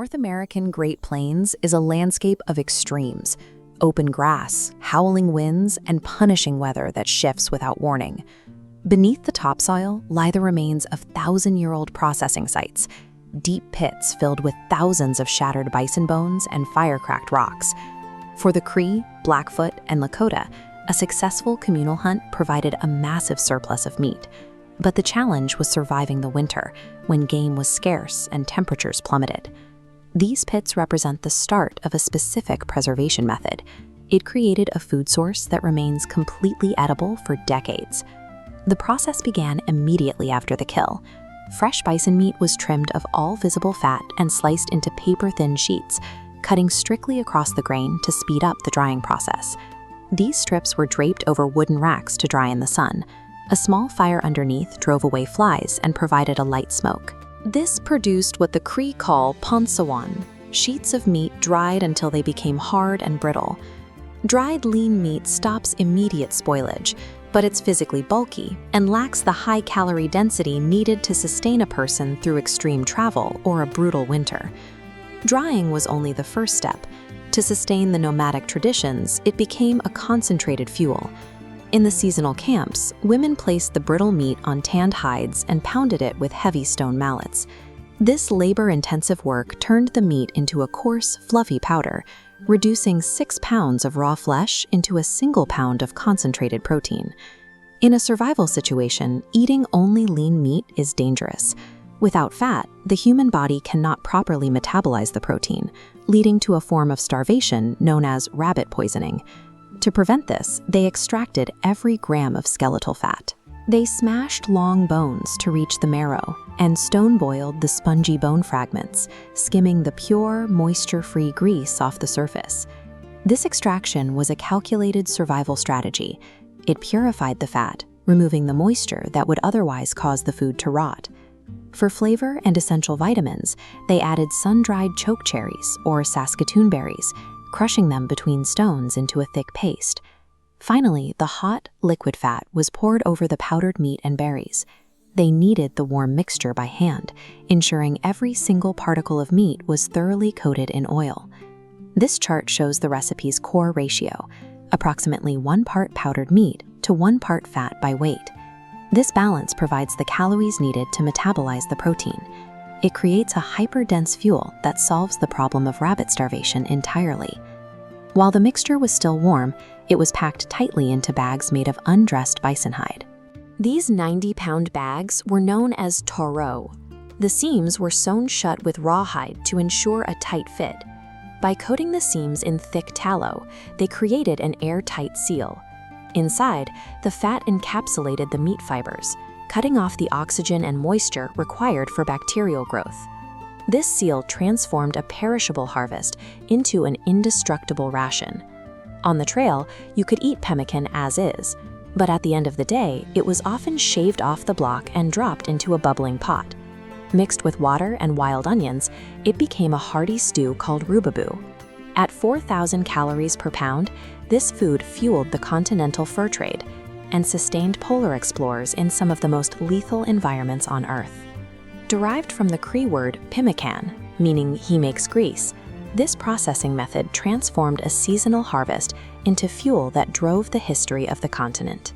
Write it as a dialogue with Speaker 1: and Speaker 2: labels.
Speaker 1: North American Great Plains is a landscape of extremes: open grass, howling winds, and punishing weather that shifts without warning. Beneath the topsoil lie the remains of thousand-year-old processing sites, deep pits filled with thousands of shattered bison bones and fire-cracked rocks. For the Cree, Blackfoot, and Lakota, a successful communal hunt provided a massive surplus of meat. But the challenge was surviving the winter, when game was scarce and temperatures plummeted. These pits represent the start of a specific preservation method. It created a food source that remains completely edible for decades. The process began immediately after the kill. Fresh bison meat was trimmed of all visible fat and sliced into paper-thin sheets, cutting strictly across the grain to speed up the drying process. These strips were draped over wooden racks to dry in the sun. A small fire underneath drove away flies and provided a light smoke. This produced what the Cree call ponsawan, sheets of meat dried until they became hard and brittle. Dried lean meat stops immediate spoilage, but it's physically bulky and lacks the high-calorie density needed to sustain a person through extreme travel or a brutal winter. Drying was only the first step. To sustain the nomadic traditions, it became a concentrated fuel. In the seasonal camps, women placed the brittle meat on tanned hides and pounded it with heavy stone mallets. This labor-intensive work turned the meat into a coarse, fluffy powder, reducing 6 pounds of raw flesh into a single pound of concentrated protein. In a survival situation, eating only lean meat is dangerous. Without fat, the human body cannot properly metabolize the protein, leading to a form of starvation known as rabbit poisoning. To prevent this, they extracted every gram of skeletal fat. They smashed long bones to reach the marrow and stone-boiled the spongy bone fragments, skimming the pure, moisture-free grease off the surface. This extraction was a calculated survival strategy. It purified the fat, removing the moisture that would otherwise cause the food to rot. For flavor and essential vitamins, they added sun-dried choke cherries or Saskatoon berries, crushing them between stones into a thick paste. Finally, the hot, liquid fat was poured over the powdered meat and berries. They kneaded the warm mixture by hand, ensuring every single particle of meat was thoroughly coated in oil. This chart shows the recipe's core ratio, approximately 1 part powdered meat to 1 part fat by weight. This balance provides the calories needed to metabolize the protein. It creates a hyper-dense fuel that solves the problem of rabbit starvation entirely. While the mixture was still warm, it was packed tightly into bags made of undressed bison hide. These 90-pound bags were known as tallow. The seams were sewn shut with rawhide to ensure a tight fit. By coating the seams in thick tallow, they created an airtight seal. Inside, the fat encapsulated the meat fibers, cutting off the oxygen and moisture required for bacterial growth. This seal transformed a perishable harvest into an indestructible ration. On the trail, you could eat pemmican as is, but at the end of the day, it was often shaved off the block and dropped into a bubbling pot. Mixed with water and wild onions, it became a hearty stew called rubaboo. At 4,000 calories per pound, this food fueled the continental fur trade and sustained polar explorers in some of the most lethal environments on Earth. Derived from the Cree word Pemmican, meaning he makes grease, this processing method transformed a seasonal harvest into fuel that drove the history of the continent.